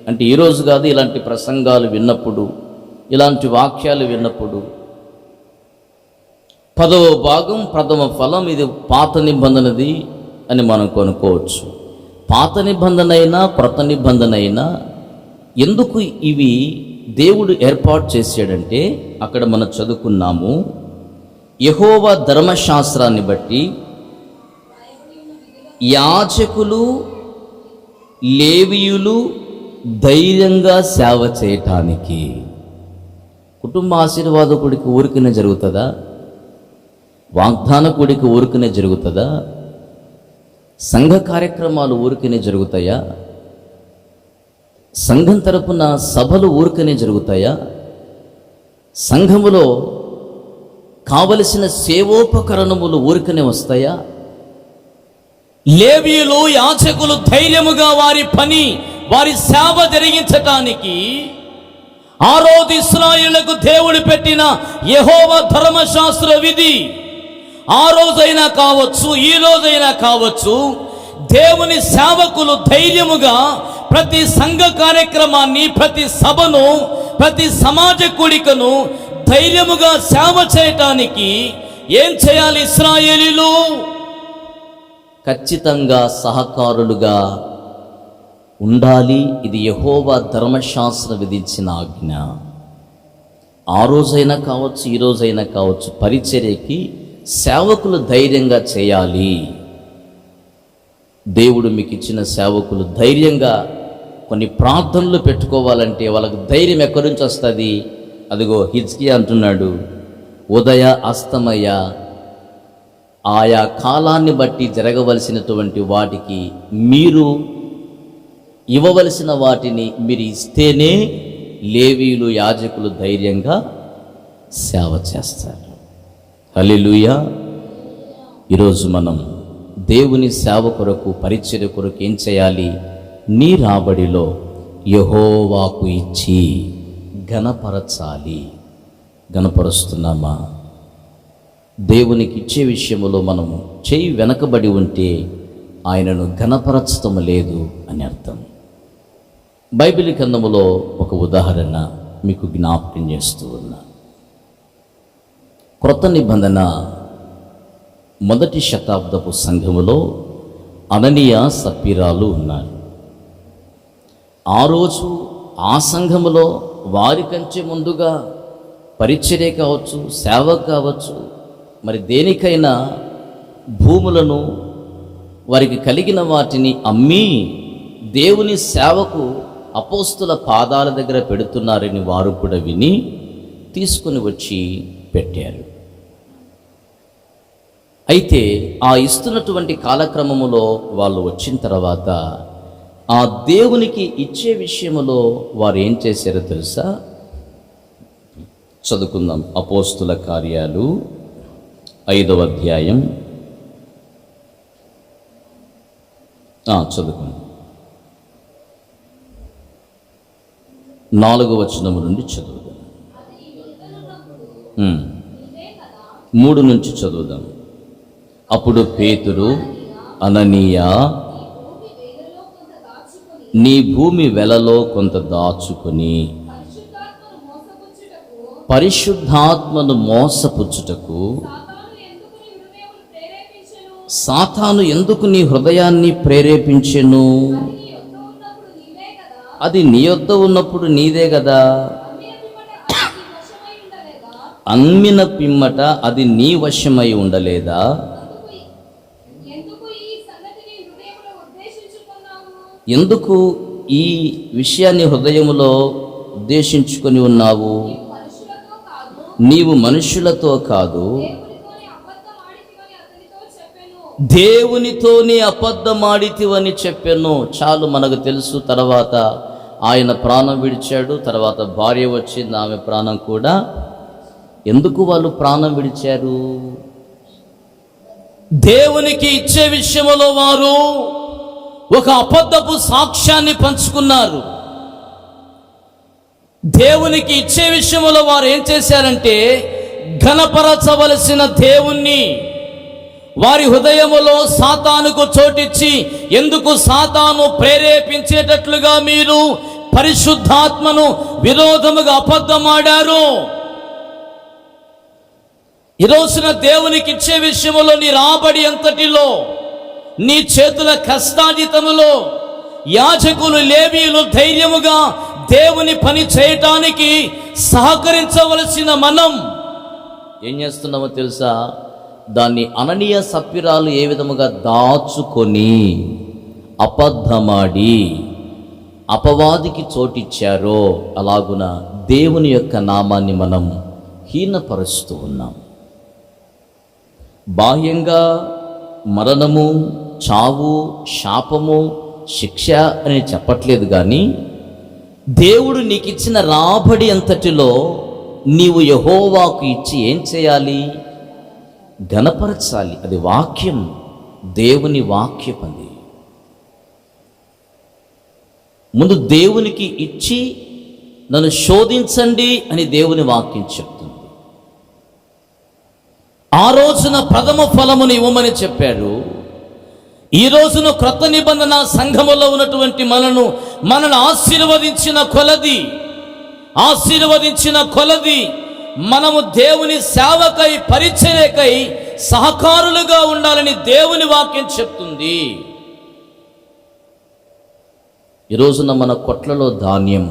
అంటే ఈరోజు కాదు, ఇలాంటి ప్రసంగాలు విన్నప్పుడు, ఇలాంటి వాక్యాలు విన్నప్పుడు 10వ భాగం ప్రథమ ఫలం ఇది పాత నిబంధనది అని మనం కొనుక్కోవచ్చు. పాత నిబంధన అయినా క్రొత్త నిబంధన అయినా ఎందుకు ఇవి దేవుడు ఏర్పాటు చేశాడంటే, అక్కడ మనం చదువుకున్నాము, యెహోవా ధర్మశాస్త్రాన్ని బట్టి యాజకులు లేవీయులు ధైర్యంగా సేవ చేయటానికి. కుటుంబ ఆశీర్వాద కూడిక ఊరికనే జరుగుతుందా? వాగ్దాన కూడిక ఊరికనే జరుగుతుందా? సంఘ కార్యక్రమాలు ఊరికనే జరుగుతాయా? సంఘం తరపున సభలు ఊరికనే జరుగుతాయా? సంఘములో కావలసిన సేవోపకరణములు ఊరికనే వస్తాయా? లేవీయులు యాజకులు ధైర్యముగా వారి పని, వారి సేవ జరిగించటానికి ఆ రోజు ఇశ్రాయేలుకు దేవుడు పెట్టిన యెహోవా ధర్మశాస్త్ర విధి, ఆ రోజైనా కావచ్చు, ఈ రోజైనా కావచ్చు, దేవుని సేవకులు ధైర్యముగా ప్రతి సంఘ కార్యక్రమాన్ని, ప్రతి సభను, ప్రతి సమాజ కూడికను ధైర్యముగా సేవ చేయటానికి ఏం చేయాలి? ఇశ్రాయేలీలు ఖచ్చితంగా సహకారులుగా ఉండాలి. ఇది యెహోవా ధర్మశాస్త్రం విధించిన ఆజ్ఞ. ఆ రోజైనా కావచ్చు, ఈ రోజైనా కావచ్చు, పరిచర్యకి సేవకులు ధైర్యంగా చేయాలి. దేవుడు మీకు ఇచ్చిన సేవకులు ధైర్యంగా కొన్ని ప్రార్థనలు పెట్టుకోవాలంటే వాళ్ళకు ధైర్యం ఎక్కడి నుంచి వస్తుంది? అదిగో హిజ్కియా అంటున్నాడు, ఉదయ అస్తమయ ఆయా కాలాన్ని బట్టి జరగవలసినటువంటి వాటికి మీరు ఇవ్వవలసిన వాటిని మీరు ఇస్తేనే లేవీయులు, యాజకులు ధైర్యంగా సేవ చేస్తారు. హల్లెలూయా. ఈరోజు మనం దేవుని సేవ కొరకు, పరిచర్య కొరకు ఏం చేయాలి? నీ రాబడిలో యెహోవాకు ఇచ్చి ఘనపరచాలి. ఘనపరుస్తున్నామా? దేవునికి ఇచ్చే విషయంలో మనము చేయి వెనకబడి ఉంటే ఆయనను ఘనపరచటం లేదు అని అర్థం. బైబిల్ గ్రంథములో ఒక ఉదాహరణ మీకు జ్ఞాపకం చేస్తూ ఉన్నా. క్రొత్త నిబంధన మొదటి శతాబ్దపు సంఘములో అననీయ సప్పీరాలు ఉన్నారు. ఆ రోజు ఆ సంఘములో వారికంటే ముందుగా పరిచర్య కావచ్చు, సేవ కావచ్చు, మరి దేనికైనా భూములను, వారికి కలిగిన వాటిని అమ్మి దేవుని సేవకు అపోస్తుల పాదాల దగ్గర పెడుతున్నారని వారు కూడా విని తీసుకుని వచ్చి పెట్టారు. అయితే ఆ ఇస్తున్నటువంటి కాలక్రమములో వాళ్ళు వచ్చిన తర్వాత ఆ దేవునికి ఇచ్చే విషయములో వారు ఏం చేశారో తెలుసా? చదువుకుందాం. అపోస్తుల కార్యాలు 5వ అధ్యాయం చదువుకుందాం. 4వ వచనము నుండి చదువుదాం. 3 నుంచి చదువుదాం. అప్పుడు పేతురు, అననీయ, నీ భూమి వెలలో కొంత దాచుకొని పరిశుద్ధాత్మను మోసపుచ్చుటకు సాతాను ఎందుకు నీ హృదయాన్ని ప్రేరేపించెను? అది నీ యొద్ద ఉన్నప్పుడు నీదే కదా. అమ్మిన పిమ్మట అది నీ వశమై ఉండలేదా? ఎందుకు ఈ విషయాన్ని హృదయములో ఉద్దేశించుకొని ఉన్నావు? నీవు మనుషులతో కాదు, దేవునితోనే అబద్ధమాడితివని చెప్పాను. చాలు, మనకు తెలుసు. తర్వాత ఆయన ప్రాణం విడిచాడు. తర్వాత భార్య వచ్చింది, ఆమె ప్రాణం కూడా. ఎందుకు వాళ్ళు ప్రాణం విడిచారు? దేవునికి ఇచ్చే విషయంలో వారు ఒక అబద్ధపు సాక్ష్యాన్ని పంచుకున్నారు. దేవునికి ఇచ్చే విషయంలో వారు ఏం చేశారంటే, ఘనపరచవలసిన దేవుణ్ణి వారి హృదయములో సాతానుకు చోటిచ్చి, ఎందుకు సాతాను ప్రేరేపించేటట్లుగా మీరు పరిశుద్ధాత్మను విరోధముగా అబద్ధమాడారు? ఈ రోజున దేవునికి ఇచ్చే విషయంలో నీ రాబడి అంతటిలో, నీ చేతుల కష్టాజితములో యాజకులు, లేవీయులు ధైర్యముగా దేవుని పని చేయటానికి సహకరించవలసిన మనం ఏం చేస్తున్నామో తెలుసా? దాన్ని అననీయ సప్పిరాలు ఏ విధముగా దాచుకొని అబద్ధమాడి అపవాదికి చోటిచ్చారో అలాగున దేవుని యొక్క నామాన్ని మనం హీనపరుస్తూ ఉన్నాం. బాహ్యంగా మరణము, చావు, శాపము, శిక్ష అని చెప్పట్లేదు, కానీ దేవుడు నీకు ఇచ్చిన రాబడి అంతటిలో నీవు యెహోవాకు ఇచ్చి ఏం చేయాలి? ఘనపరచాలి. అది వాక్యం, దేవుని వాక్యం. అది ముందు దేవునికి ఇచ్చి నన్ను శోధించండి అని దేవుని వాక్యం చెప్తుంది. ఆ రోజున ప్రథమ ఫలమును ఇవ్వమని చెప్పారు. ఈ రోజున క్రొత్త నిబంధన సంఘములో ఉన్నటువంటి మనను ఆశీర్వదించిన కొలది మనము దేవుని సేవకై పరిచర్యకై సహకారులుగా ఉండాలని దేవుని వాక్యం చెప్తుంది. ఈ రోజున మన కొట్లలో ధాన్యం,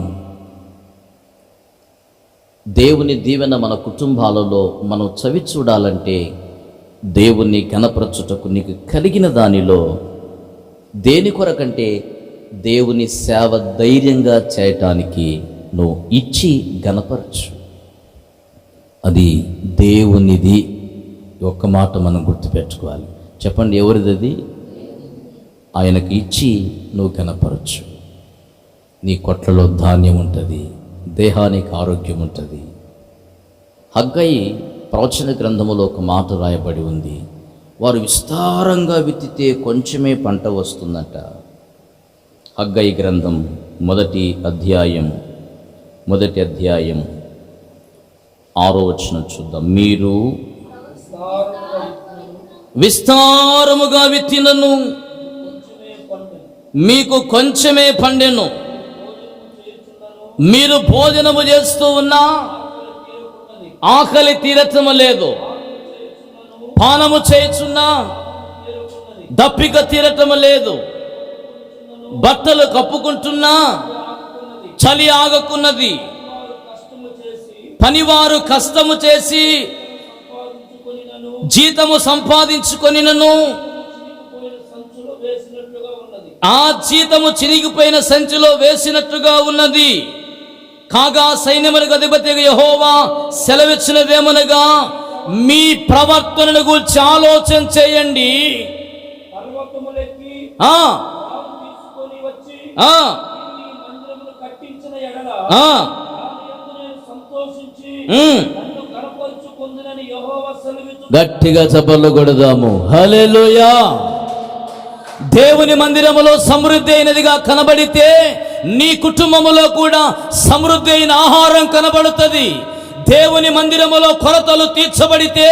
దేవుని దీవెన మన కుటుంబాలలో మనం చవి చూడాలంటే దేవుణ్ణి ఘనపరచుటకు నీకు కలిగిన దానిలో దేని కొరకంటే దేవుని సేవ ధైర్యంగా చేయటానికి నువ్వు ఇచ్చి ఘనపరచు. అది దేవునిది. ఒక్క మాట మనం గుర్తుపెట్టుకోవాలి. చెప్పండి, ఎవరిది అది? ఆయనకి ఇచ్చి నువ్వు ఘనపరచు. నీ కొట్లలో ధాన్యం ఉంటుంది, దేహానికి ఆరోగ్యం ఉంటుంది. హగ్గయి ప్రవచన గ్రంథములో ఒక మాట రాయబడి ఉంది, వారు విస్తారంగా విత్తితే కొంచెమే పంట వస్తుందట. హగ్గయి గ్రంథం మొదటి అధ్యాయం 6వ వచనం చూద్దాం. మీరు విస్తారముగా విత్తినను మీకు కొంచెమే పండెను, మీరు భోజనము చేస్తూ ఉన్నా ఆకలి తీరటము లేదు, పానము చేయుచున్నా దప్పిక తీరటము లేదు, బట్టలు కప్పుకుంటున్నా చలి ఆగకున్నది, పనివారు కష్టము చేసి జీతము సంపాదించుకొనినను ఆ జీతము చినిగిపోయిన సంచిలో వేసినట్టుగా ఉన్నది. కాగా సైన్యములకు అధిపతి యెహోవా సెలవిచ్చినదేమనగా, మీ ప్రవర్తనను గురించి ఆలోచన చేయండి. గట్టిగా చప్పట్లు కొడదాము. హల్లెలూయా. దేవుని మందిరములో సమృద్ధి అయినదిగా కనబడితే నీ కుటుంబములో కూడా సమృద్ధి అయిన ఆహారం కనబడుతుంది. దేవుని మందిరములో కొరతలు తీర్చబడితే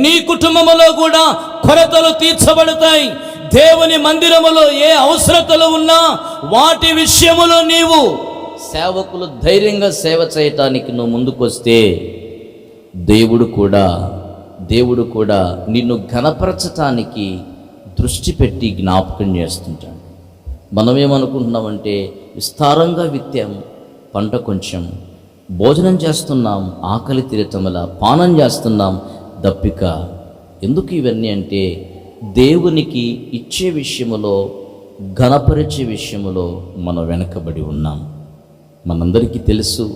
నీ కుటుంబములో కూడా కొరతలు తీర్చబడతాయి. దేవుని మందిరములో ఏ అవసరతలు ఉన్నా వాటి విషయములో నీవు సేవకులు ధైర్యంగా సేవ చేయటానికి నువ్వు ముందుకొస్తే దేవుడు కూడా నిన్ను ఘనపరచటానికి దృష్టి పెట్టి జ్ఞాపకం చేస్తుంటాడు. మనమేమనుకుంటున్నామంటే విస్తారంగా విత్తాం, పంట కొంచెం, భోజనం చేస్తున్నాం, ఆకలి తీరటంలా, పానం చేస్తున్నాం, దప్పిక. ఎందుకు ఇవన్నీ అంటే దేవునికి ఇచ్చే విషయములో, ఘనపరిచే విషయములో మనం వెనకబడి ఉన్నాం. మనందరికీ తెలుసు,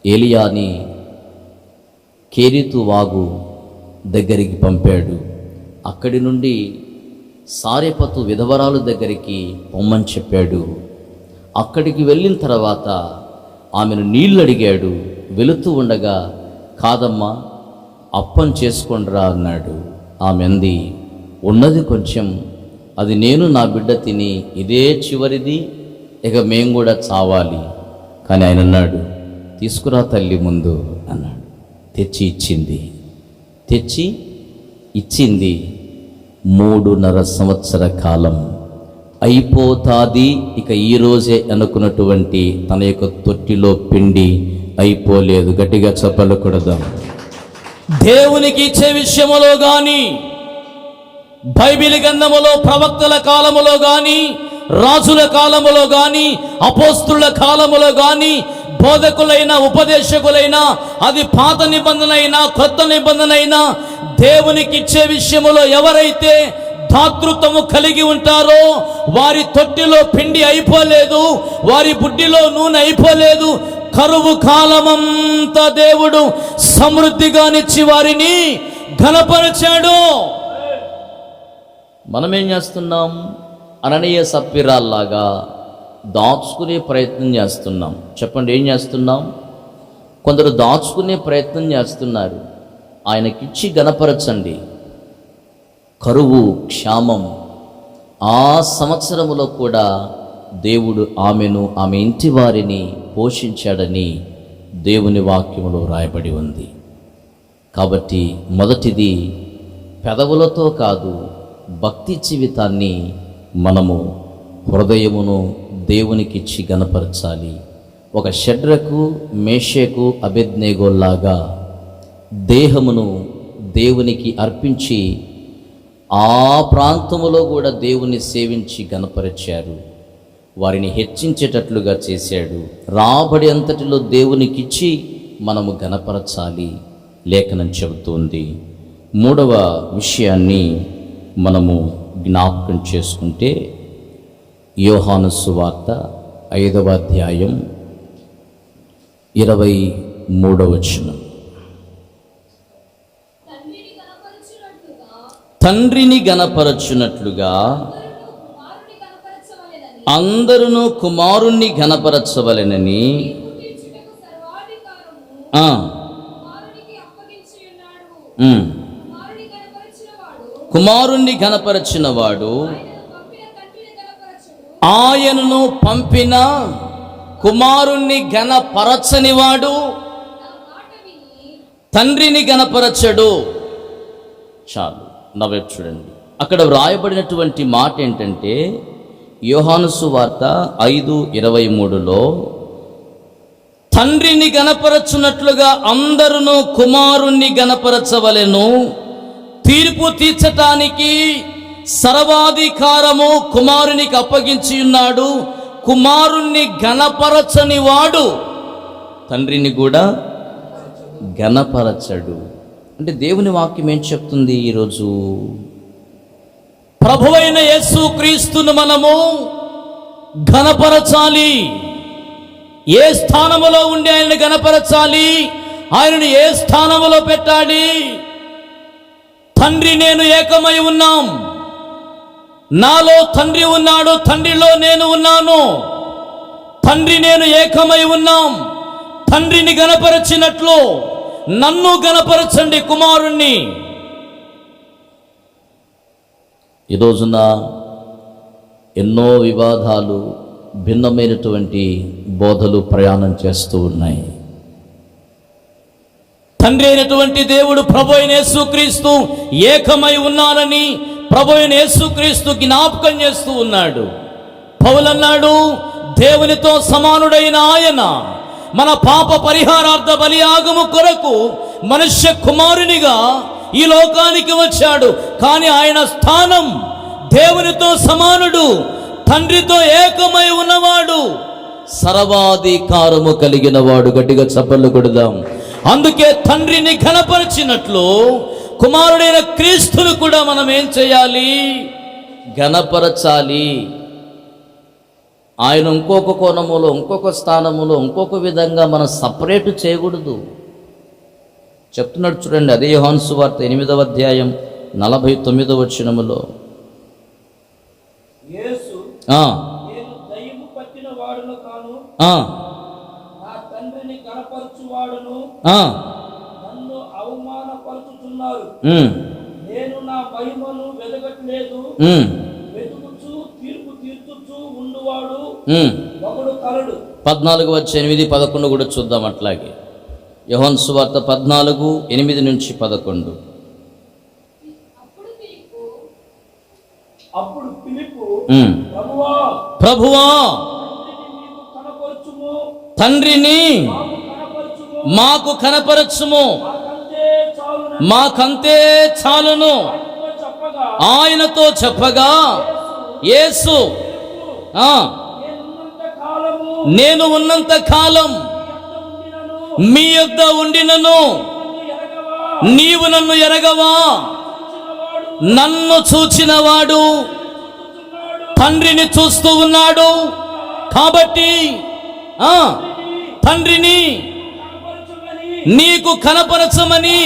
ఏలియాని కేరీతు వాగు దగ్గరికి పంపాడు. అక్కడి నుండి సారెపతు విధవరాలు దగ్గరికి పొమ్మని చెప్పాడు. అక్కడికి వెళ్ళిన తర్వాత ఆమెను నీళ్ళు అడిగాడు. వెళుతూ ఉండగా, కాదమ్మా అప్పం చేసుకొండ్రా అన్నాడు. ఆమె అంది, ఉన్నది కొంచెం, అది నేను నా బిడ్డ తిని ఇదే చివరిది, ఇక మేము కూడా చావాలి. కానీ ఆయన అన్నాడు, తీసుకురా తల్లి ముందు అన్నాడు. తెచ్చి ఇచ్చింది. 3.5 సంవత్సర కాలం అయిపోతాది, ఇక ఈరోజే అనుకున్నటువంటి తన యొక్క తొట్టిలో పిండి అయిపోలేదు. గట్టిగా చప్పట్లు కొడదాం. దేవునికి ఇచ్చే విషయములో కానీ, బైబిల్ గ్రంథములో ప్రవక్తల కాలములో కానీ, రాజుల కాలములో కానీ, అపోస్తుల కాలములో కానీ, బోధకులైన ఉపదేశకులైనా, అది పాత నిబంధన అయినా కొత్త నిబంధన అయినా, దేవునికి ఇచ్చే విషయములో ఎవరైతే దాతృత్వము కలిగి ఉంటారో వారి తొట్టిలో పిండి అయిపోలేదు, వారి బుడ్డిలో నూనె అయిపోలేదు. కరువు కాలమంతా దేవుడు సమృద్ధిగానిచ్చి వారిని ఘనపరిచాడు. మనమేం చేస్తున్నాం? అననీయ సప్పిరాల్లాగా దాచుకునే ప్రయత్నం చేస్తున్నాం. చెప్పండి, ఏం చేస్తున్నాం? కొందరు దాచుకునే ప్రయత్నం చేస్తున్నారు. ఆయనకిచ్చి ఘనపరచండి. కరువు, క్షామం ఆ సంవత్సరములో కూడా దేవుడు ఆమెను, ఆమె ఇంటి వారిని పోషించాడని దేవుని వాక్యములో రాయబడి ఉంది. కాబట్టి మొదటిది పెదవులతో కాదు, భక్తి జీవితాన్ని మనము హృదయమును దేవునికిచ్చి గణపరచాలి. ఒక షడ్రకు, మేషకు, అబేద్నెగోలాగా దేహమును దేవునికి అర్పించి ఆ ప్రాంతములో కూడా దేవుని సేవించి గణపరిచారు. వారిని హెచ్చించేటట్లుగా చేశాడు. రాబడి అంతటిలో దేవునికిచ్చి మనము గణపరచాలి లేఖనం చెబుతుంది. మూడవ విషయాన్ని మనము జ్ఞాపకం చేసుకుంటే యోహాను సువార్త 5వ అధ్యాయం 23వ వచనం. తండ్రిని గణపరచునట్లుగా అందరూ కుమారుణ్ణి గణపరచవలెనని కుమారుణ్ణి గణపరచిన వాడు ఆయనను పంపిన కుమారుణ్ణి గణపరచని వాడు తండ్రిని గణపరచడు. చాలు, నా వైపు చూడండి. అక్కడ వ్రాయబడినటువంటి మాట ఏంటంటే యోహాను సువార్త 5:23లో తండ్రిని గణపరచున్నట్లుగా అందరూ కుమారుణ్ణి గణపరచవలెను, తీర్పు తీర్చటానికి సర్వాధికారము కుమారునికి అప్పగించి ఉన్నాడు. కుమారుణ్ణి గణపరచని వాడు తండ్రిని కూడా గణపరచడు. అంటే దేవుని వాక్యం ఏం చెప్తుంది? ఈరోజు ప్రభువైన యేసు క్రీస్తును మనము ఘనపరచాలి. ఏ స్థానములో ఉండి ఆయనను ఘనపరచాలి? ఆయనను ఏ స్థానములో పెట్టాలి? తండ్రి నేను ఏకమై ఉన్నాం, నాలో తండ్రి ఉన్నాడు, తండ్రిలో నేను ఉన్నాను. తండ్రి నేను ఏకమై ఉన్నాం. తండ్రిని గణపరచినట్లు నన్ను గణపరచండి, కుమారుణ్ణి. ఈ రోజున ఎన్నో వివాదాలు, భిన్నమైనటువంటి బోధలు ప్రయాణం చేస్తూ ఉన్నాయి. తండ్రి అయినటువంటి దేవుడు ప్రభు అయిన యేసుక్రీస్తు ఏకమై ఉన్నారని ప్రభు అయిన యేసుక్రీస్తు జ్ఞాపకం చేస్తూ ఉన్నాడు. పౌలన్నాడు, దేవునితో సమానుడైన ఆయన మన పాప పరిహారార్థ బలియాగము కొరకు మనుష్య కుమారునిగా ఈ లోకానికి వచ్చాడు. కానీ ఆయన స్థానం దేవునితో సమానుడు, తండ్రితో ఏకమై ఉన్నవాడు, సర్వాధికారము కలిగిన వాడు. గట్టిగా చప్పట్లు కొడదాం. అందుకే తండ్రిని ఘనపరిచినట్లు కుమారుడైన క్రీస్తును కూడా మనం ఏం చేయాలి? ఘనపరచాలి. ఆయన ఇంకొక కోణములో, ఇంకొక స్థానములో, ఇంకొక విధంగా మనం సపరేట్ చేయకూడదు. చెప్తున్నాడు చూడండి, అదే యోహాను సువార్త 8వ అధ్యాయం 49వ వచనములో యేసు నేను దయ్యము పట్టిన వాడును కాను, నా తండ్రిని గణపరచువాడును నన్ను అవమానపరుచుతున్నారు. నేను నా మహిమను వెదగట్లేదు, వెతుకుచు తీర్పు తీర్చుచు ఉండువాడు ఒకడు కలడు. 14:8-11 కూడా చూద్దాం. అట్లాగే యోహాను సువార్త 14:8-11. అప్పుడు ఫిలిప్పు ప్రభువా తండ్రిని మాకు కనపరచుము, మాకంతే చాలును ఆయనతో చెప్పగా యేసు నేను ఉన్నంత కాలం మీ యొద్ద ఉండినను నీవు నన్ను ఎరగవా? నన్ను చూచినవాడు తండ్రిని చూస్తూ ఉన్నాడు. కాబట్టి తండ్రిని నీకు కనపరచమని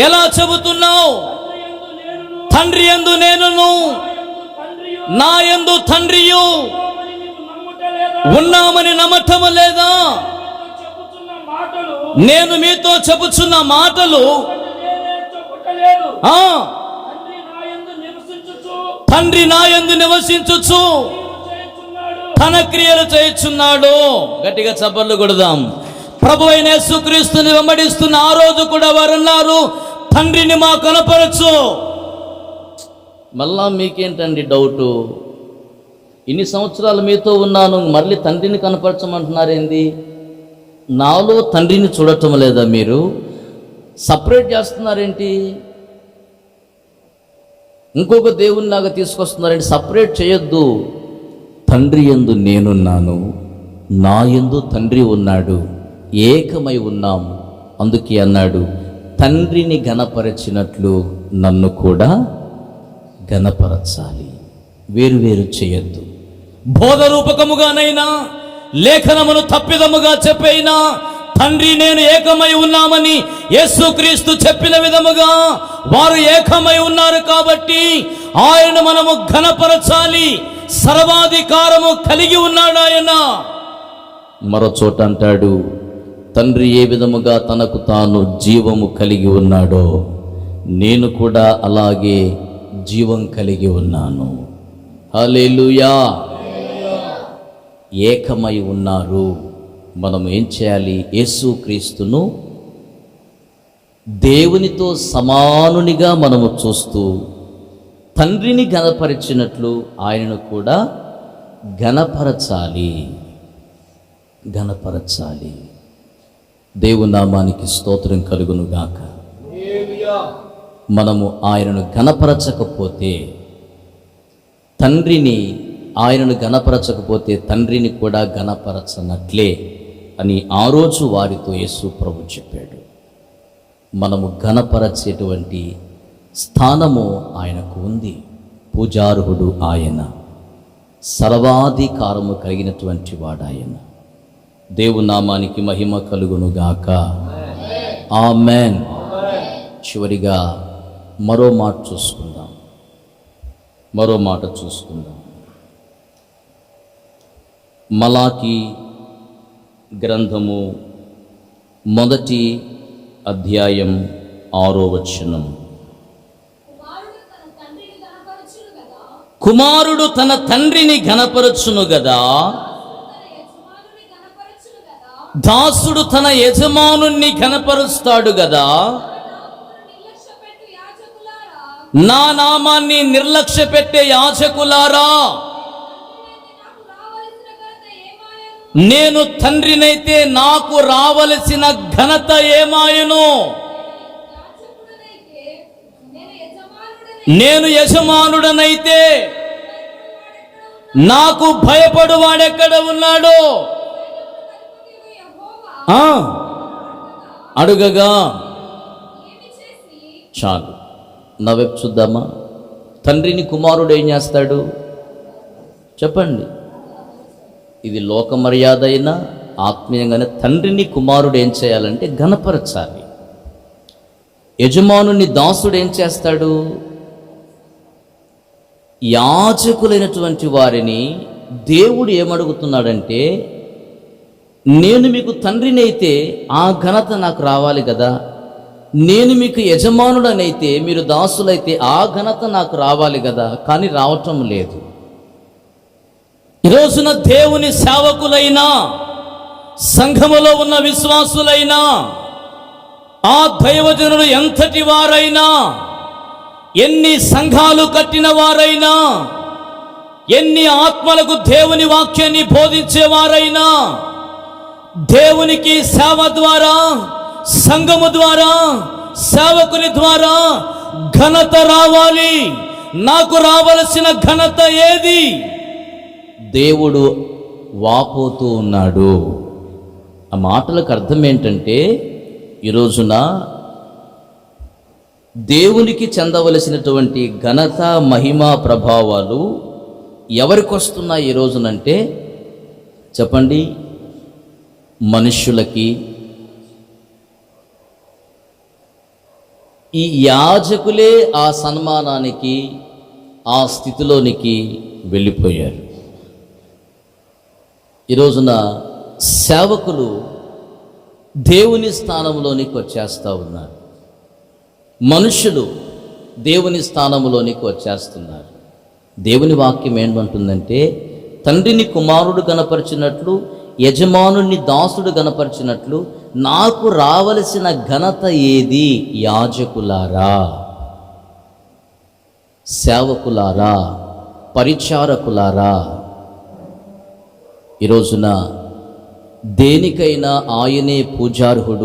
ఎలా చెబుతున్నావు? తండ్రి యందు నేనును, నా యందు తండ్రియు ఉన్నామని నమ్మటము లేదా? నేను మీతో చెబుతున్న మాటలు తండ్రి నా యందు నివసించుచు తన క్రియలు చేయుచున్నాడు. గట్టిగా చప్పట్లు కొడదాం. ప్రభువైన యేసుక్రీస్తుని వెంబడిస్తున్న ఆ రోజు కూడా వారు అన్నారు, తండ్రిని మా కనపరచు. మళ్ళా మీకేంటండి డౌటు? ఇన్ని సంవత్సరాలు మీతో ఉన్నాను, మళ్ళీ తండ్రిని కనపరచమంటున్నారేంది? నాలో తండ్రిని చూడటం లేదా? మీరు సపరేట్ చేస్తున్నారేంటి? ఇంకొక దేవునిలాగా తీసుకొస్తున్నారేంటి? సపరేట్ చేయొద్దు. తండ్రి యందు నేనున్నాను, నా యందు తండ్రి ఉన్నాడు, ఏకమై ఉన్నాం. అందుకే అన్నాడు, తండ్రిని ఘనపరచినట్లు నన్ను కూడా ఘనపరచాలి. వేరు చేయొద్దు. బోధరూపకముగానైనా లేఖనమును తప్పిదముగా చెప్పైనా తండ్రి నేను ఏకమై ఉన్నామని యేసుక్రీస్తు చెప్పిన విధముగా వారు ఏకమై ఉన్నారు కాబట్టి ఆయన మనము ఘనపరచాలి. సర్వాధికారము కలిగి ఉన్నాడు ఆయన. మరో చోట అంటాడు, తండ్రి ఏ విధముగా తనకు తాను జీవము కలిగి ఉన్నాడో నేను కూడా అలాగే జీవం కలిగి ఉన్నాను. హల్లెలూయా. ఏకమై ఉన్నారు. మనం ఏం చేయాలి? యేసుక్రీస్తును దేవునితో సమానునిగా మనము చూస్తూ తండ్రిని ఘనపరిచినట్లు ఆయనను కూడా ఘనపరచాలి. దేవుని నామానికి స్తోత్రం కలుగును గాక. మనము ఆయనను ఘనపరచకపోతే ఆయనను ఘనపరచకపోతే తండ్రిని కూడా ఘనపరచనట్లే అని ఆ రోజు వారితో యేసు ప్రభు చెప్పాడు. మనము ఘనపరచేటువంటి స్థానము ఆయనకు ఉంది. పూజార్హుడు ఆయన, సర్వాధికారము కలిగినటువంటి వాడు ఆయన. దేవుని నామానికి మహిమ కలుగును గాక. ఆమేన్. చివరిగా మరో మాట చూసుకుందాం. మలాకి గ్రంథము 1వ అధ్యాయం 6వ వచనం. కుమారుడు తన తండ్రిని ఘనపరచును గదా, దాసుడు తన యజమానుని ఘనపరుస్తాడు గదా. నా నామాన్ని నిర్లక్ష్య పెట్టే యాజకులారా, నేను తండ్రినైతే నాకు రావలసిన ఘనత ఏమాయను? నేను యజమానుడనైతే నాకు భయపడువాడెక్కడ ఉన్నాడో అడుగగా. చాలు, నా వైపు చూద్దామా? తండ్రిని కుమారుడు ఏం చేస్తాడు చెప్పండి? ఇది లోక మర్యాద అయినా ఆత్మీయంగానే తండ్రిని కుమారుడు ఏం చేయాలంటే ఘనపరచాలి. యజమానుని దాసుడు ఏం చేస్తాడు? యాజకులైనటువంటి వారిని దేవుడు ఏమడుగుతున్నాడంటే, నేను మీకు తండ్రినైతే ఆ ఘనత నాకు రావాలి కదా, నేను మీకు యజమానుడనైతే మీరు దాసులైతే ఆ ఘనత నాకు రావాలి కదా, కానీ రావటం లేదు. ఈరోజున దేవుని సేవకులైనా సంఘములో ఉన్న విశ్వాసులైనా ఆ దైవజనులు ఎంతటి వారైనా, ఎన్ని సంఘాలు కట్టిన వారైనా, ఎన్ని ఆత్మలకు దేవుని వాక్యాన్ని బోధించేవారైనా, దేవునికి సేవ ద్వారా, సంఘము ద్వారా, సేవకుని ద్వారా ఘనత రావాలి. నాకు రావలసిన ఘనత ఏది? దేవుడు వాపోతూ ఉన్నాడు. ఆ మాటలకు అర్థం ఏంటంటే, ఈరోజున దేవునికి చెందవలసినటువంటి ఘనత, మహిమ, ప్రభావాలు ఎవరికి వస్తున్నాయి ఈ రోజునంటే చెప్పండి? మనుష్యులకి. ఈ యాజకులే ఆ సన్మానానికి, ఆ స్థితిలోనికి వెళ్ళిపోయారు. ఈరోజున సేవకులు దేవుని స్థానంలోనికి వచ్చేస్తూ ఉన్నారు. మనుషులు దేవుని స్థానంలోనికి వచ్చేస్తున్నారు. దేవుని వాక్యం ఏమంటుందంటే, తండ్రిని కుమారుడు కనపరిచినట్లు యజమానుని దాసుడు గనపరిచినట్లు నాకు రావలసిన ఘనత ఏది? యాజకులారా, సేవకులారా, పరిచారకులారా. ఈ రోజున దేనికైనా ఆయనే పూజార్హుడు.